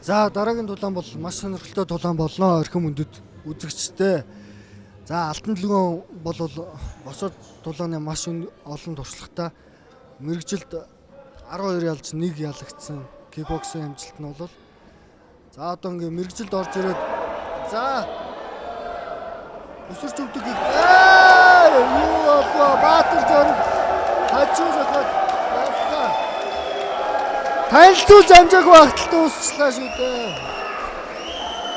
За дараагийн дулаан бол маш сонирхолтой дулаан болно орхим өндөд үзэгчтэй. За алтан дэлгүүн бол босоод дулааны маш олон туршлагатай. Мэргэжилд 12 ялж 1 ялагдсан кикбоксing амжилт нь бол за одоо ингээ мэргэжилд орж ирээд за өсөрч өгдөг юу болоо Баатар зориг хажуу захад танилцуулж амжаагүй багталт дуусчлаа шүү дээ.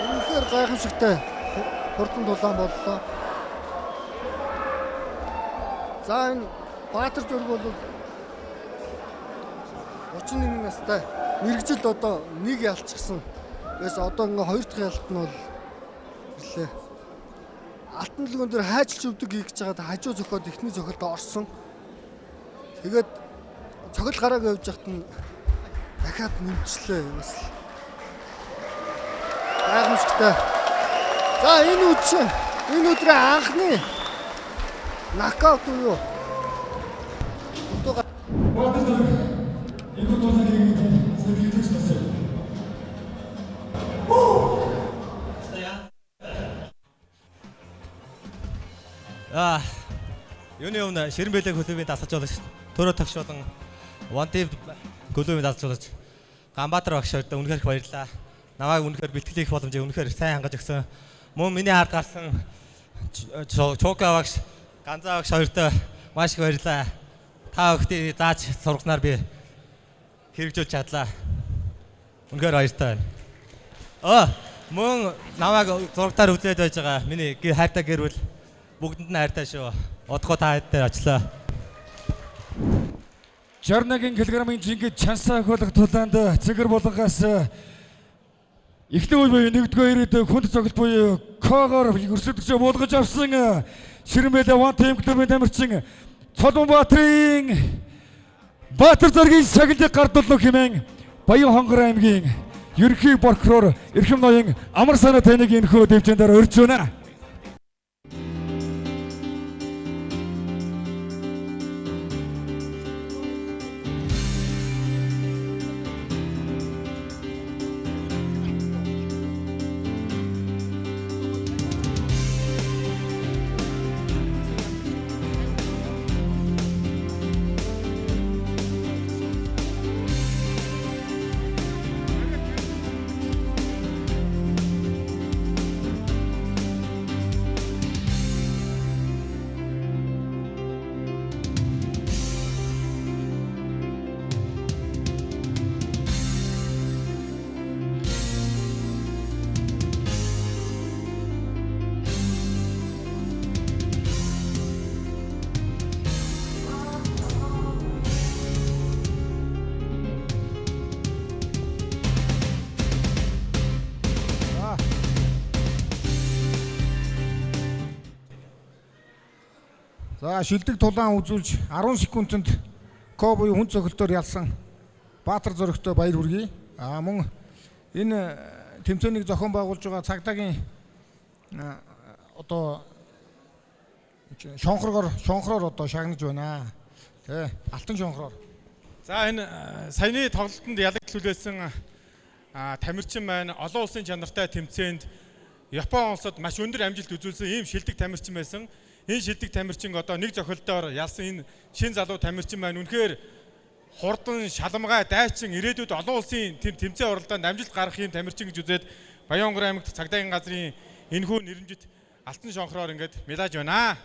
Үнэхээр гайхамшигтай хурдан дулаан боллоо. За энэ Баатар зориг бол 31 настай мэргэжилд одоо 1 ялчихсан.Ээс одоо ингээ 2 дахь ялт нь бол ирлээ. Алтан дэлгүүн дээр хайчилж өвдөг хийж байгаад хажуу зөхиод эхний зөхиолд орсон. Тэгээд цогол гарааг явж яхад нь дахиад нэмчлээ бас. Гайхамшигтай. За энэ өдрийн анхны нокаут юу? Юуны өмнө Ширмбэлэг клубын дасгалж болж төрөө тогшоолон Вантив клубын дасгалж болж Ганбаатар багш хоёрт үнэхээр их баярлалаа. Намайг үнэхээр бэлтгэл хийх боломжийг үнэхээр сайн хангаж өгсөн. Мөн миний хард гарсан Чока багш, Ганзаа багш хоёрт маш их баярлалаа. Та бүхний зааж сургаснаар би хэрэгжүүлж чадлаа. Үнэхээр баяртай байна. Мөн намайг зургатаар үзээд байж байгаа миний хайртай гэр бүл бүгдэнд нь хайртай шүү. Одоохоо та хэд дээр очлоо. 61 кг-ийн жингэд чансаа хөлөх тулаанд цэгэр болгоос эхний үе буюу 1-р ирээд хүнд цогт буюу Когоор өрсөлдөгчөө буулгаж авсан Ширмбэлэг One Team клубын тамирчин Цолмонбаатарын Баатар зоригийн сахилыг гардуулах хэмээн Баян Хонгор аймгийн ерөнхий прокурор Эрхэм ноён Амар санаа таныг энэхүү дэвжээндээр урьж байна. За шилдэг тулаан үзүүлж 10 секундэд Ко буюу хүн цогтолтоор ялсан Баатар зоригтой баяр хүргэе. Мөн энэ тэмцээнийг зохион байгуулж байгаа цагдаагийн одоо шонхроор одоо шагнаж байна. Тэ алтан шонхроор. За энэ саяны тоглолтод ялагдлуулсан тамирчин маань олон улсын чанартай тэмцээнд Япон улсад маш өндөр амжилт үзүүлсэн ийм шилдэг тамирчин байсан. Энэ шилдэг тамирчин одоо нэг зохиолдоор ялсан энэ шин залуу тамирчин маань үнэхээр хурдан шалмгай дайчин ирээдүйд олон улсын тэмцээн оролдоонд амжилт гаргах юм тамирчин гэж үзээд Баян Хонгор аймагт цагдаагийн газрын энэхүү нэрэмжит алтан шонхроор ингээд медалж байна.